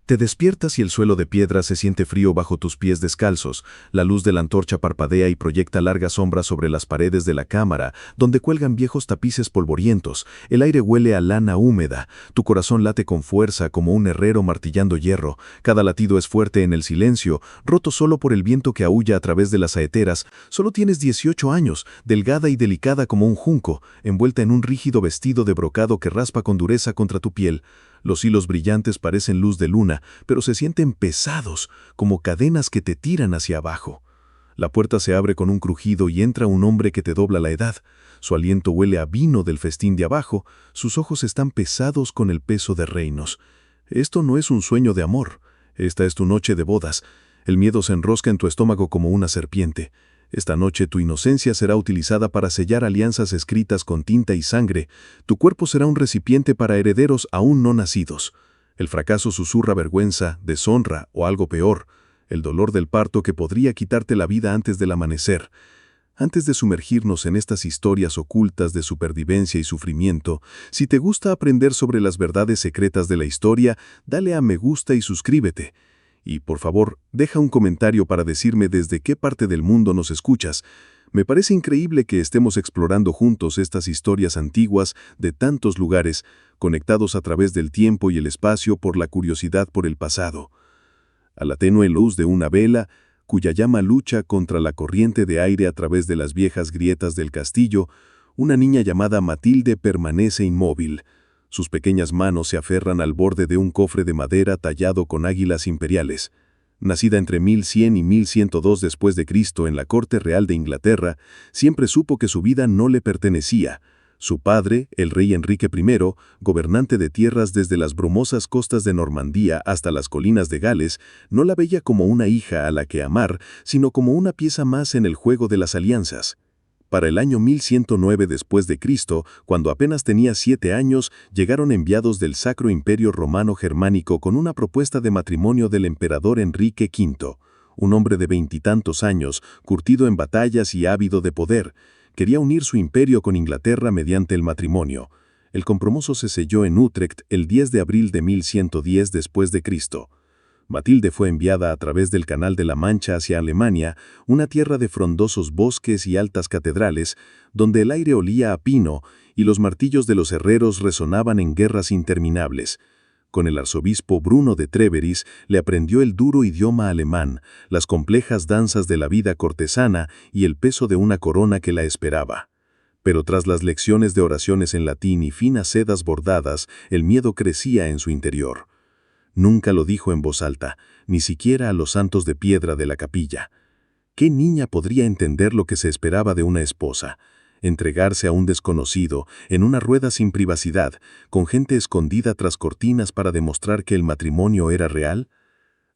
Te despiertas y el suelo de piedra se siente frío bajo tus pies descalzos, la luz de la antorcha parpadea y proyecta largas sombras sobre las paredes de la cámara, donde cuelgan viejos tapices polvorientos, el aire huele a lana húmeda, tu corazón late con fuerza como un herrero martillando hierro, cada latido es fuerte en el silencio, roto solo por el viento que aúlla a través de las saeteras, solo tienes 18 años, delgada y delicada como un junco, envuelta en un rígido vestido de brocado que raspa con dureza contra tu piel. Los hilos brillantes parecen luz de luna, pero se sienten pesados, como cadenas que te tiran hacia abajo. La puerta se abre con un crujido y entra un hombre que te dobla la edad. Su aliento huele a vino del festín de abajo, sus ojos están pesados con el peso de reinos. Esto no es un sueño de amor, esta es tu noche de bodas. El miedo se enrosca en tu estómago como una serpiente. Esta noche tu inocencia será utilizada para sellar alianzas escritas con tinta y sangre. Tu cuerpo será un recipiente para herederos aún no nacidos. El fracaso susurra vergüenza, deshonra o algo peor, el dolor del parto que podría quitarte la vida antes del amanecer. Antes de sumergirnos en estas historias ocultas de supervivencia y sufrimiento, si te gusta aprender sobre las verdades secretas de la historia, dale a me gusta y suscríbete. Y, por favor, deja un comentario para decirme desde qué parte del mundo nos escuchas. Me parece increíble que estemos explorando juntos estas historias antiguas de tantos lugares, conectados a través del tiempo y el espacio por la curiosidad por el pasado. A la tenue luz de una vela, cuya llama lucha contra la corriente de aire a través de las viejas grietas del castillo, una niña llamada Matilde permanece inmóvil. Sus pequeñas manos se aferran al borde de un cofre de madera tallado con águilas imperiales. Nacida entre 1100 y 1102 después de Cristo en la corte real de Inglaterra, siempre supo que su vida no le pertenecía. Su padre, el rey Enrique I, gobernante de tierras desde las brumosas costas de Normandía hasta las colinas de Gales, no la veía como una hija a la que amar, sino como una pieza más en el juego de las alianzas. Para el año 1109 después de Cristo, cuando apenas tenía 7 años, llegaron enviados del Sacro Imperio Romano Germánico con una propuesta de matrimonio del emperador Enrique V, un hombre de 20 y tantos años, curtido en batallas y ávido de poder. Quería unir su imperio con Inglaterra mediante el matrimonio. El compromiso se selló en Utrecht el 10 de abril de 1110 después de Cristo. Matilde fue enviada a través del Canal de la Mancha hacia Alemania, una tierra de frondosos bosques y altas catedrales, donde el aire olía a pino y los martillos de los herreros resonaban en guerras interminables. Con el arzobispo Bruno de Treveris le aprendió el duro idioma alemán, las complejas danzas de la vida cortesana y el peso de una corona que la esperaba. Pero tras las lecciones de oraciones en latín y finas sedas bordadas, el miedo crecía en su interior. Nunca lo dijo en voz alta, ni siquiera a los santos de piedra de la capilla. ¿Qué niña podría entender lo que se esperaba de una esposa? Entregarse a un desconocido, en una rueda sin privacidad, con gente escondida tras cortinas para demostrar que el matrimonio era real.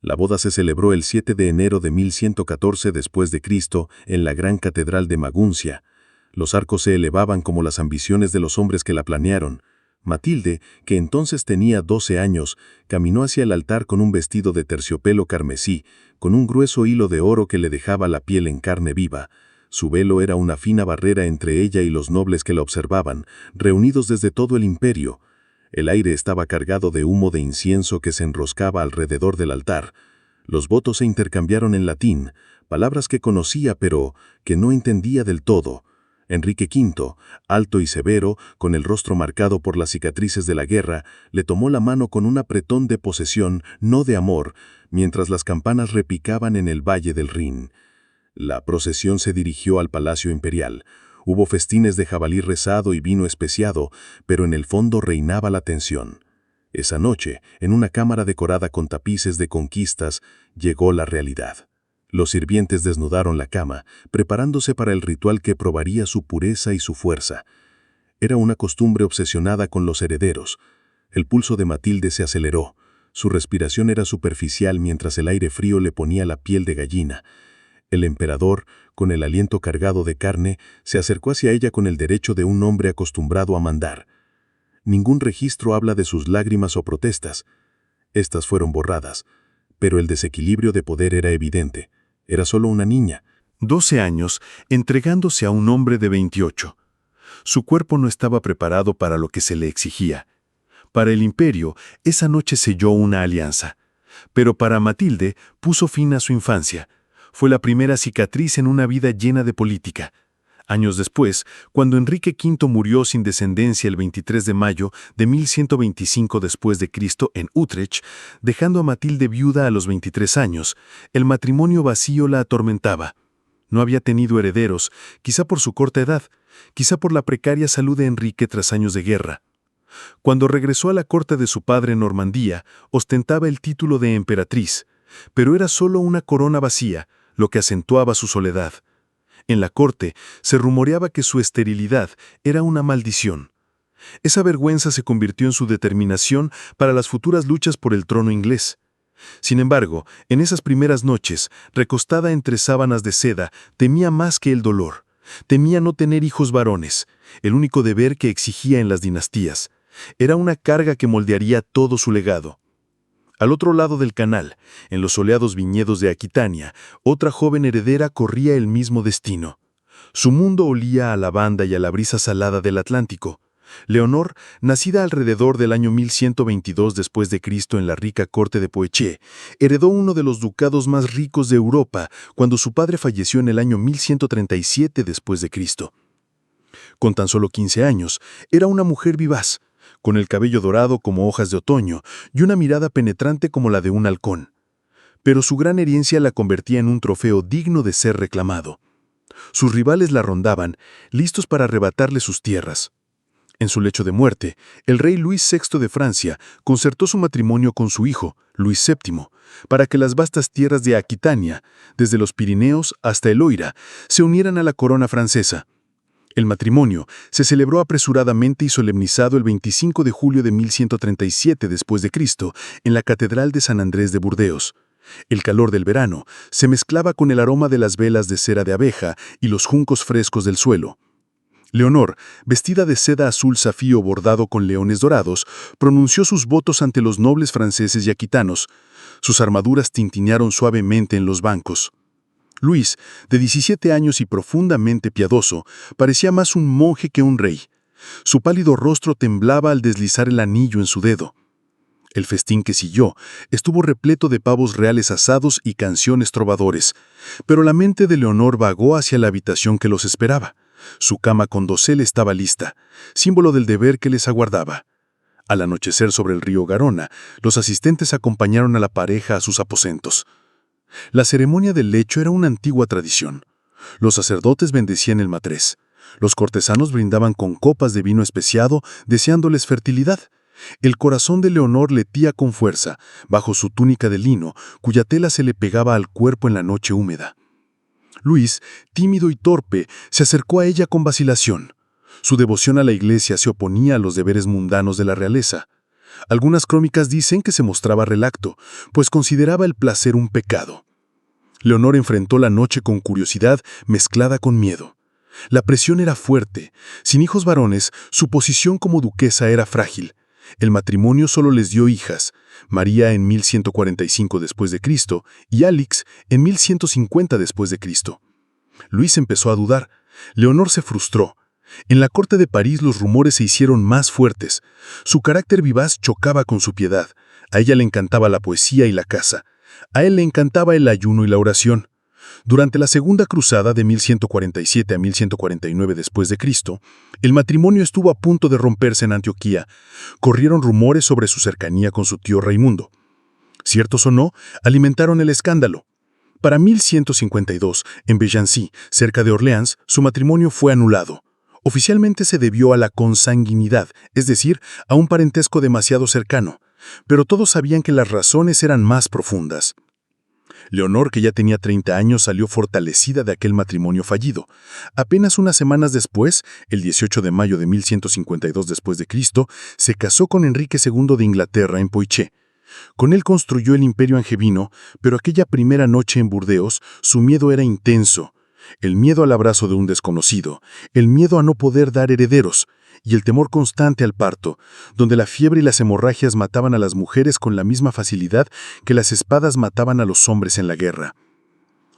La boda se celebró el 7 de enero de 1114 después de Cristo en la gran catedral de Maguncia. Los arcos se elevaban como las ambiciones de los hombres que la planearon. Matilde, que entonces tenía 12 años, caminó hacia el altar con un vestido de terciopelo carmesí, con un grueso hilo de oro que le dejaba la piel en carne viva. Su velo era una fina barrera entre ella y los nobles que la observaban, reunidos desde todo el imperio. El aire estaba cargado de humo de incienso que se enroscaba alrededor del altar. Los votos se intercambiaron en latín, palabras que conocía pero que no entendía del todo. Enrique V, alto y severo, con el rostro marcado por las cicatrices de la guerra, le tomó la mano con un apretón de posesión, no de amor, mientras las campanas repicaban en el valle del Rin. La procesión se dirigió al Palacio Imperial. Hubo festines de jabalí rezado y vino especiado, pero en el fondo reinaba la tensión. Esa noche, en una cámara decorada con tapices de conquistas, llegó la realidad. Los sirvientes desnudaron la cama, preparándose para el ritual que probaría su pureza y su fuerza. Era una costumbre obsesionada con los herederos. El pulso de Matilde se aceleró. Su respiración era superficial mientras el aire frío le ponía la piel de gallina. El emperador, con el aliento cargado de carne, se acercó hacia ella con el derecho de un hombre acostumbrado a mandar. Ningún registro habla de sus lágrimas o protestas. Estas fueron borradas, pero el desequilibrio de poder era evidente. Era solo una niña, 12 años, entregándose a un hombre de 28. Su cuerpo no estaba preparado para lo que se le exigía. Para el imperio, esa noche selló una alianza. Pero para Matilde puso fin a su infancia. Fue la primera cicatriz en una vida llena de política. Años después, cuando Enrique V murió sin descendencia el 23 de mayo de 1125 después de Cristo en Utrecht, dejando a Matilde viuda a los 23 años, el matrimonio vacío la atormentaba. No había tenido herederos, quizá por su corta edad, quizá por la precaria salud de Enrique tras años de guerra. Cuando regresó a la corte de su padre en Normandía, ostentaba el título de emperatriz, pero era solo una corona vacía, lo que acentuaba su soledad. En la corte se rumoreaba que su esterilidad era una maldición. Esa vergüenza se convirtió en su determinación para las futuras luchas por el trono inglés. Sin embargo, en esas primeras noches, recostada entre sábanas de seda, temía más que el dolor. Temía no tener hijos varones, el único deber que exigía en las dinastías. Era una carga que moldearía todo su legado. Al otro lado del canal, en los soleados viñedos de Aquitania, otra joven heredera corría el mismo destino. Su mundo olía a lavanda y a la brisa salada del Atlántico. Leonor, nacida alrededor del año 1122 después de Cristo en la rica corte de Poitiers, heredó uno de los ducados más ricos de Europa cuando su padre falleció en el año 1137 después de Cristo. Con tan solo 15 años, era una mujer vivaz, con el cabello dorado como hojas de otoño y una mirada penetrante como la de un halcón. Pero su gran herencia la convertía en un trofeo digno de ser reclamado. Sus rivales la rondaban, listos para arrebatarle sus tierras. En su lecho de muerte, el rey Luis VI de Francia concertó su matrimonio con su hijo, Luis VII, para que las vastas tierras de Aquitania, desde los Pirineos hasta el Loira, se unieran a la corona francesa. El matrimonio se celebró apresuradamente y solemnizado el 25 de julio de 1137 después de Cristo en la Catedral de San Andrés de Burdeos. El calor del verano se mezclaba con el aroma de las velas de cera de abeja y los juncos frescos del suelo. Leonor, vestida de seda azul zafiro bordado con leones dorados, pronunció sus votos ante los nobles franceses y aquitanos. Sus armaduras tintinearon suavemente en los bancos. Luis, de 17 años y profundamente piadoso, parecía más un monje que un rey. Su pálido rostro temblaba al deslizar el anillo en su dedo. El festín que siguió estuvo repleto de pavos reales asados y canciones trovadores, pero la mente de Leonor vagó hacia la habitación que los esperaba. Su cama con dosel estaba lista, símbolo del deber que les aguardaba. Al anochecer sobre el río Garona, los asistentes acompañaron a la pareja a sus aposentos. La ceremonia del lecho era una antigua tradición. Los sacerdotes bendecían el matrés. Los cortesanos brindaban con copas de vino especiado, deseándoles fertilidad. El corazón de Leonor latía con fuerza, bajo su túnica de lino, cuya tela se le pegaba al cuerpo en la noche húmeda. Luis, tímido y torpe, se acercó a ella con vacilación. Su devoción a la iglesia se oponía a los deberes mundanos de la realeza. Algunas crónicas dicen que se mostraba relacto, pues consideraba el placer un pecado. Leonor enfrentó la noche con curiosidad mezclada con miedo. La presión era fuerte. Sin hijos varones, su posición como duquesa era frágil. El matrimonio solo les dio hijas, María en 1145 después de Cristo y Alix en 1150 después de Cristo. Luis empezó a dudar. Leonor se frustró. En la corte de París los rumores se hicieron más fuertes. Su carácter vivaz chocaba con su piedad. A ella le encantaba la poesía y la caza. A él le encantaba el ayuno y la oración. Durante la Segunda Cruzada de 1147 a 1149 después de Cristo, el matrimonio estuvo a punto de romperse en Antioquía. Corrieron rumores sobre su cercanía con su tío Raimundo. Ciertos o no, alimentaron el escándalo. Para 1152, en Bellancy, cerca de Orleans, su matrimonio fue anulado. Oficialmente se debió a la consanguinidad, es decir, a un parentesco demasiado cercano, pero todos sabían que las razones eran más profundas. Leonor, que ya tenía 30 años, salió fortalecida de aquel matrimonio fallido. Apenas unas semanas después, el 18 de mayo de 1152 después de Cristo, se casó con Enrique II de Inglaterra en Poitiers. Con él construyó el imperio angevino, pero aquella primera noche en Burdeos, su miedo era intenso. El miedo al abrazo de un desconocido, el miedo a no poder dar herederos, y el temor constante al parto, donde la fiebre y las hemorragias mataban a las mujeres con la misma facilidad que las espadas mataban a los hombres en la guerra.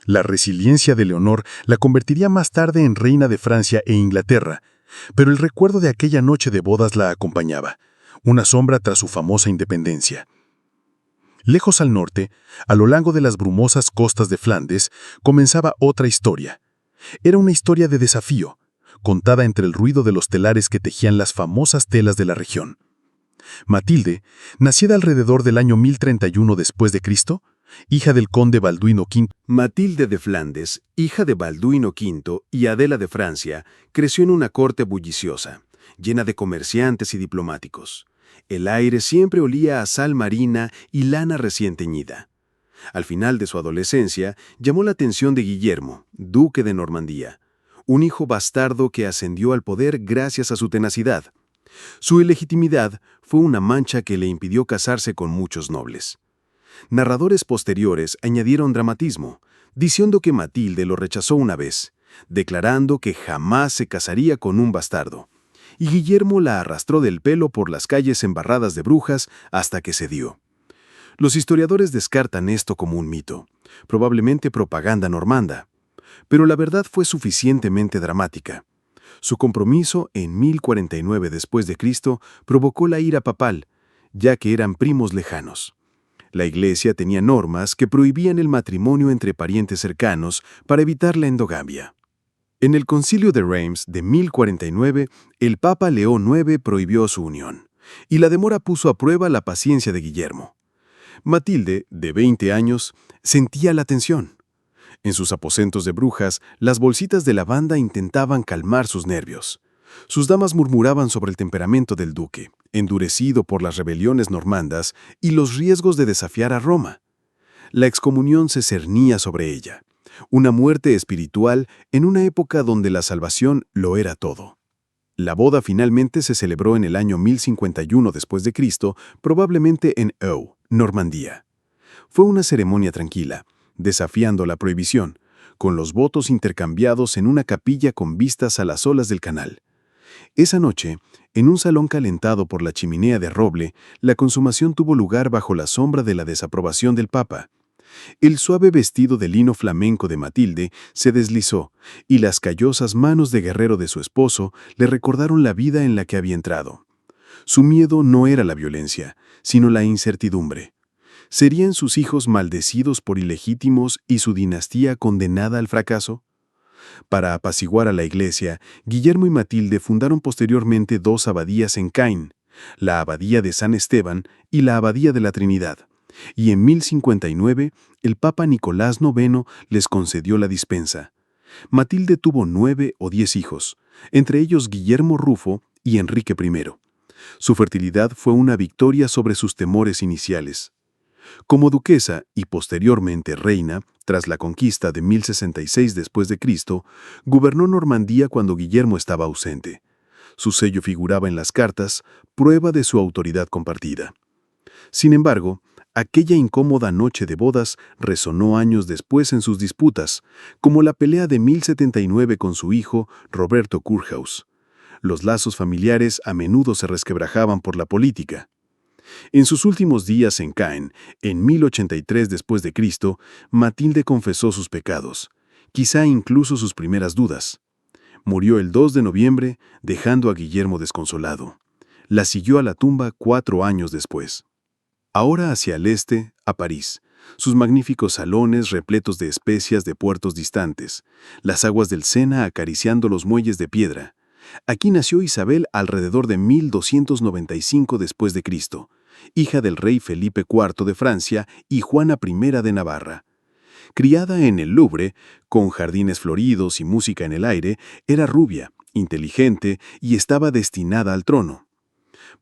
La resiliencia de Leonor la convertiría más tarde en reina de Francia e Inglaterra, pero el recuerdo de aquella noche de bodas la acompañaba, una sombra tras su famosa independencia. Lejos al norte, a lo largo de las brumosas costas de Flandes, comenzaba otra historia. Era una historia de desafío, contada entre el ruido de los telares que tejían las famosas telas de la región. Matilde, nacida alrededor del año 1031 después de Cristo, hija del conde Balduino V. Matilde de Flandes, hija de Balduino V y Adela de Francia, creció en una corte bulliciosa, llena de comerciantes y diplomáticos. El aire siempre olía a sal marina y lana recién teñida. Al final de su adolescencia, llamó la atención de Guillermo, duque de Normandía, un hijo bastardo que ascendió al poder gracias a su tenacidad. Su ilegitimidad fue una mancha que le impidió casarse con muchos nobles. Narradores posteriores añadieron dramatismo, diciendo que Matilde lo rechazó una vez, declarando que jamás se casaría con un bastardo, y Guillermo la arrastró del pelo por las calles embarradas de brujas hasta que cedió. Los historiadores descartan esto como un mito, probablemente propaganda normanda, pero la verdad fue suficientemente dramática. Su compromiso en 1049 después de Cristo provocó la ira papal, ya que eran primos lejanos. La Iglesia tenía normas que prohibían el matrimonio entre parientes cercanos para evitar la endogamia. En el Concilio de Reims de 1049, el Papa León IX prohibió su unión, y la demora puso a prueba la paciencia de Guillermo. Matilde, de 20 años, sentía la tensión. En sus aposentos de brujas, las bolsitas de lavanda intentaban calmar sus nervios. Sus damas murmuraban sobre el temperamento del duque, endurecido por las rebeliones normandas y los riesgos de desafiar a Roma. La excomunión se cernía sobre ella, una muerte espiritual en una época donde la salvación lo era todo. La boda finalmente se celebró en el año 1051 después de Cristo, probablemente en Eu, Normandía. Fue una ceremonia tranquila, desafiando la prohibición, con los votos intercambiados en una capilla con vistas a las olas del canal. Esa noche, en un salón calentado por la chimenea de roble, la consumación tuvo lugar bajo la sombra de la desaprobación del Papa. El suave vestido de lino flamenco de Matilde se deslizó, y las callosas manos de guerrero de su esposo le recordaron la vida en la que había entrado. Su miedo no era la violencia, sino la incertidumbre. ¿Serían sus hijos maldecidos por ilegítimos y su dinastía condenada al fracaso? Para apaciguar a la Iglesia, Guillermo y Matilde fundaron posteriormente dos abadías en Caen, la Abadía de San Esteban y la Abadía de la Trinidad, y en 1059 el Papa Nicolás IX les concedió la dispensa. Matilde tuvo 9 o 10 hijos, entre ellos Guillermo Rufo y Enrique I. Su fertilidad fue una victoria sobre sus temores iniciales. Como duquesa y posteriormente reina, tras la conquista de 1066 después de Cristo, gobernó Normandía cuando Guillermo estaba ausente. Su sello figuraba en las cartas, prueba de su autoridad compartida. Sin embargo, aquella incómoda noche de bodas resonó años después en sus disputas, como la pelea de 1079 con su hijo, Roberto Curhaus. Los lazos familiares a menudo se resquebrajaban por la política. En sus últimos días en Caen, en 1083 después de Cristo, Matilde confesó sus pecados, quizá incluso sus primeras dudas. Murió el 2 de noviembre, dejando a Guillermo desconsolado. La siguió a la tumba 4 años después. Ahora hacia el este, a París, sus magníficos salones repletos de especias de puertos distantes, las aguas del Sena acariciando los muelles de piedra. Aquí nació Isabel alrededor de 1295 después de Cristo, hija del rey Felipe IV de Francia y Juana I de Navarra. Criada en el Louvre, con jardines floridos y música en el aire, era rubia, inteligente y estaba destinada al trono.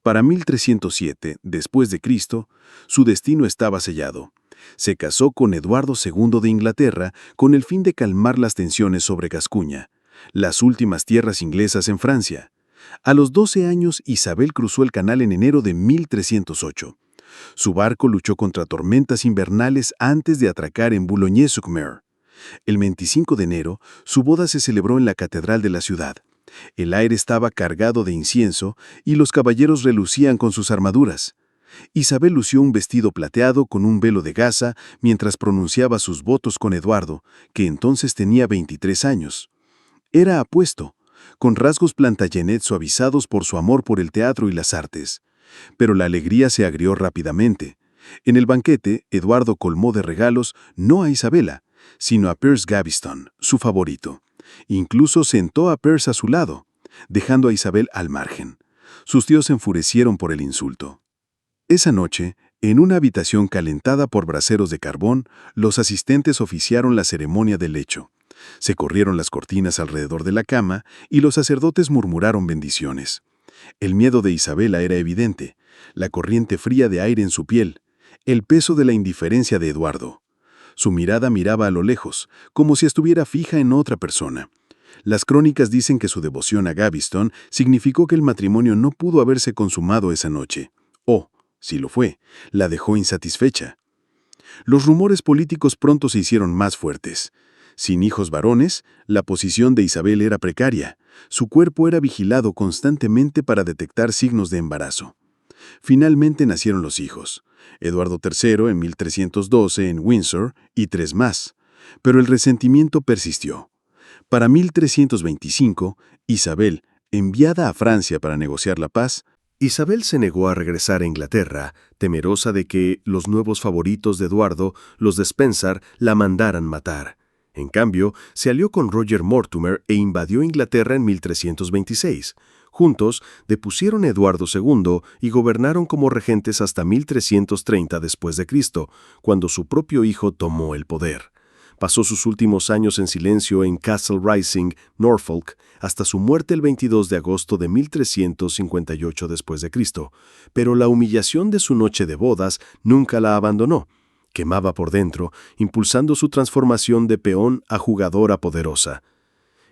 Para 1307, después de Cristo, su destino estaba sellado. Se casó con Eduardo II de Inglaterra con el fin de calmar las tensiones sobre Gascuña, las últimas tierras inglesas en Francia. A los 12 años, Isabel cruzó el canal en enero de 1308. Su barco luchó contra tormentas invernales antes de atracar en Boulogne-sur-Mer. El 25 de enero, su boda se celebró en la catedral de la ciudad. El aire estaba cargado de incienso y los caballeros relucían con sus armaduras. Isabel lució un vestido plateado con un velo de gasa mientras pronunciaba sus votos con Eduardo, que entonces tenía 23 años. Era apuesto, con rasgos Plantagenet suavizados por su amor por el teatro y las artes. Pero la alegría se agrió rápidamente. En el banquete, Eduardo colmó de regalos no a Isabela, sino a Piers Gaveston, su favorito. Incluso sentó a Piers a su lado, dejando a Isabel al margen. Sus tíos se enfurecieron por el insulto. Esa noche, en una habitación calentada por braseros de carbón, los asistentes oficiaron la ceremonia del lecho. Se corrieron las cortinas alrededor de la cama y los sacerdotes murmuraron bendiciones. El miedo de Isabela era evidente, la corriente fría de aire en su piel, el peso de la indiferencia de Eduardo. Su mirada miraba a lo lejos, como si estuviera fija en otra persona. Las crónicas dicen que su devoción a Gaveston significó que el matrimonio no pudo haberse consumado esa noche. O, si lo fue, la dejó insatisfecha. Los rumores políticos pronto se hicieron más fuertes. Sin hijos varones, la posición de Isabel era precaria. Su cuerpo era vigilado constantemente para detectar signos de embarazo. Finalmente nacieron los hijos. Eduardo III en 1312 en Windsor y 3 más. Pero el resentimiento persistió. Para 1325, Isabel, enviada a Francia para negociar la paz, Isabel se negó a regresar a Inglaterra, temerosa de que los nuevos favoritos de Eduardo, los de Spencer, la mandaran matar. En cambio, se alió con Roger Mortimer e invadió Inglaterra en 1326. Juntos, depusieron a Eduardo II y gobernaron como regentes hasta 1330 después de Cristo, cuando su propio hijo tomó el poder. Pasó sus últimos años en silencio en Castle Rising, Norfolk, hasta su muerte el 22 de agosto de 1358 después de Cristo, pero la humillación de su noche de bodas nunca la abandonó. Quemaba por dentro, impulsando su transformación de peón a jugadora poderosa.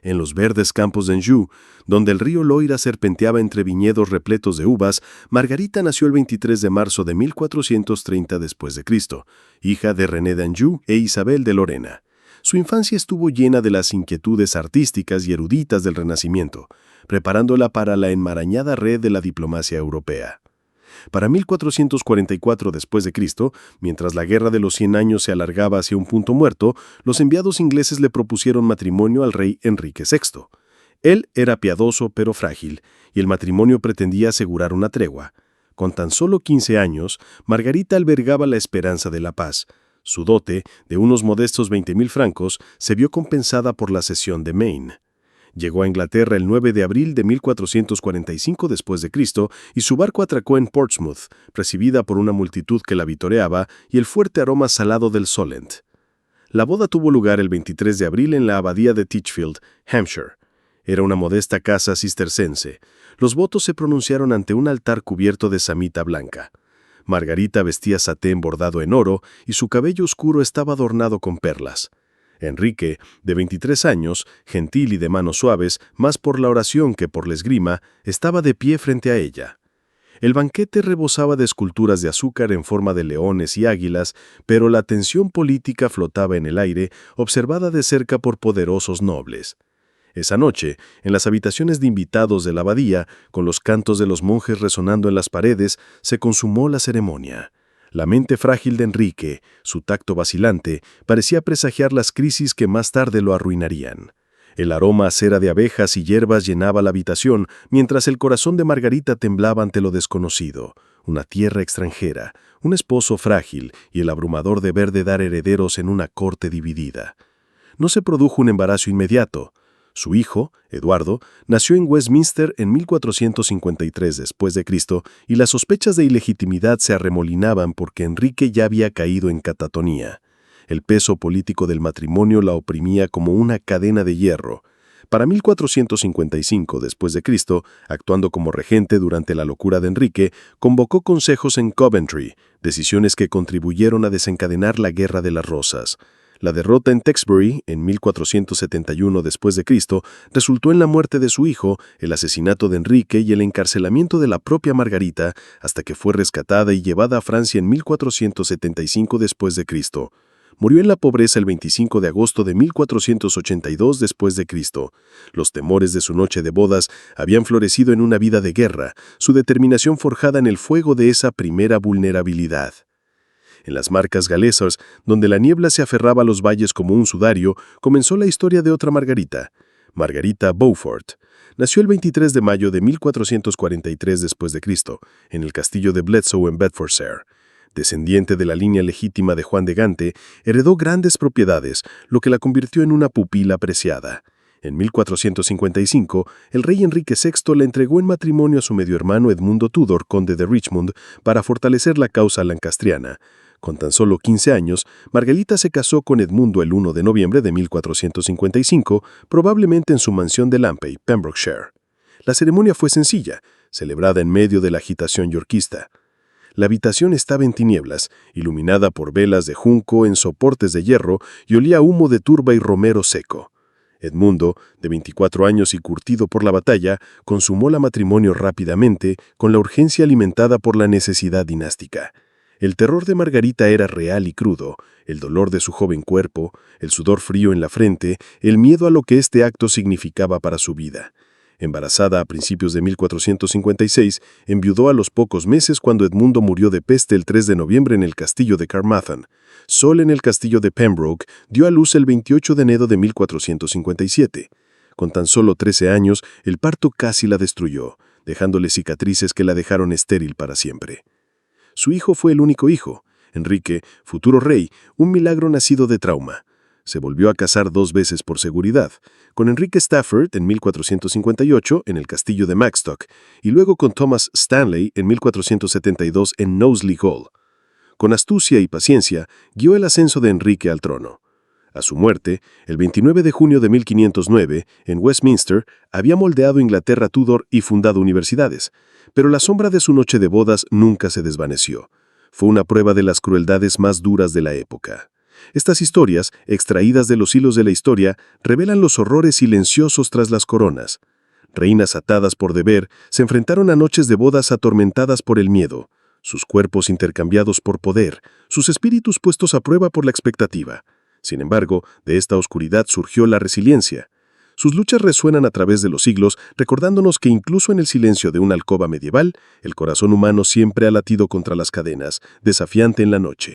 En los verdes campos de Anjou, donde el río Loira serpenteaba entre viñedos repletos de uvas, Margarita nació el 23 de marzo de 1430 después de Cristo, hija de René de Anjou e Isabel de Lorena. Su infancia estuvo llena de las inquietudes artísticas y eruditas del Renacimiento, preparándola para la enmarañada red de la diplomacia europea. Para 1444 después de Cristo, mientras la Guerra de los 100 años se alargaba hacia un punto muerto, los enviados ingleses le propusieron matrimonio al rey Enrique VI. Él era piadoso pero frágil, y el matrimonio pretendía asegurar una tregua. Con tan solo 15 años, Margarita albergaba la esperanza de la paz. Su dote, de unos modestos 20.000 francos, se vio compensada por la cesión de Maine. Llegó a Inglaterra el 9 de abril de 1445 después de Cristo y su barco atracó en Portsmouth, recibida por una multitud que la vitoreaba y el fuerte aroma salado del Solent. La boda tuvo lugar el 23 de abril en la abadía de Titchfield, Hampshire. Era una modesta casa cistercense. Los votos se pronunciaron ante un altar cubierto de samita blanca. Margarita vestía satén bordado en oro y su cabello oscuro estaba adornado con perlas. Enrique, de 23 años, gentil y de manos suaves, más por la oración que por la esgrima, estaba de pie frente a ella. El banquete rebosaba de esculturas de azúcar en forma de leones y águilas, pero la tensión política flotaba en el aire, observada de cerca por poderosos nobles. Esa noche, en las habitaciones de invitados de la abadía, con los cantos de los monjes resonando en las paredes, se consumó la ceremonia. La mente frágil de Enrique, su tacto vacilante, parecía presagiar las crisis que más tarde lo arruinarían. El aroma a cera de abejas y hierbas llenaba la habitación, mientras el corazón de Margarita temblaba ante lo desconocido, una tierra extranjera, un esposo frágil y el abrumador deber de dar herederos en una corte dividida. No se produjo un embarazo inmediato. Su hijo, Eduardo, nació en Westminster en 1453 después de Cristo y las sospechas de ilegitimidad se arremolinaban porque Enrique ya había caído en catatonía. El peso político del matrimonio la oprimía como una cadena de hierro. Para 1455 después de Cristo, actuando como regente durante la locura de Enrique, convocó consejos en Coventry, decisiones que contribuyeron a desencadenar la Guerra de las Rosas. La derrota en Tewkesbury, en 1471 después de Cristo, resultó en la muerte de su hijo, el asesinato de Enrique y el encarcelamiento de la propia Margarita, hasta que fue rescatada y llevada a Francia en 1475 después de Cristo. Murió en la pobreza el 25 de agosto de 1482 después de Cristo. Los temores de su noche de bodas habían florecido en una vida de guerra, su determinación forjada en el fuego de esa primera vulnerabilidad. En las marcas galesas, donde la niebla se aferraba a los valles como un sudario, comenzó la historia de otra Margarita, Margarita Beaufort. Nació el 23 de mayo de 1443 después de Cristo, en el castillo de Bledsoe en Bedfordshire. Descendiente de la línea legítima de Juan de Gante, heredó grandes propiedades, lo que la convirtió en una pupila preciada. En 1455, el rey Enrique VI le entregó en matrimonio a su medio hermano Edmundo Tudor, conde de Richmond, para fortalecer la causa lancastriana. Con tan solo 15 años, Margarita se casó con Edmundo el 1 de noviembre de 1455, probablemente en su mansión de Lampay, Pembrokeshire. La ceremonia fue sencilla, celebrada en medio de la agitación yorkista. La habitación estaba en tinieblas, iluminada por velas de junco en soportes de hierro y olía a humo de turba y romero seco. Edmundo, de 24 años y curtido por la batalla, consumó el matrimonio rápidamente, con la urgencia alimentada por la necesidad dinástica. El terror de Margarita era real y crudo, el dolor de su joven cuerpo, el sudor frío en la frente, el miedo a lo que este acto significaba para su vida. Embarazada a principios de 1456, enviudó a los pocos meses cuando Edmundo murió de peste el 3 de noviembre en el castillo de Carmarthen. Sol en el castillo de Pembroke dio a luz el 28 de enero de 1457. Con tan solo 13 años, el parto casi la destruyó, dejándole cicatrices que la dejaron estéril para siempre. Su hijo fue el único hijo. Enrique, futuro rey, un milagro nacido de trauma. Se volvió a casar 2 veces por seguridad, con Enrique Stafford en 1458 en el castillo de Maxstock y luego con Thomas Stanley en 1472 en Knowsley Hall. Con astucia y paciencia, guió el ascenso de Enrique al trono. A su muerte, el 29 de junio de 1509, en Westminster, había moldeado Inglaterra Tudor y fundado universidades, pero la sombra de su noche de bodas nunca se desvaneció. Fue una prueba de las crueldades más duras de la época. Estas historias, extraídas de los hilos de la historia, revelan los horrores silenciosos tras las coronas. Reinas atadas por deber se enfrentaron a noches de bodas atormentadas por el miedo, sus cuerpos intercambiados por poder, sus espíritus puestos a prueba por la expectativa. Sin embargo, de esta oscuridad surgió la resiliencia. Sus luchas resuenan a través de los siglos, recordándonos que incluso en el silencio de una alcoba medieval, el corazón humano siempre ha latido contra las cadenas, desafiante en la noche.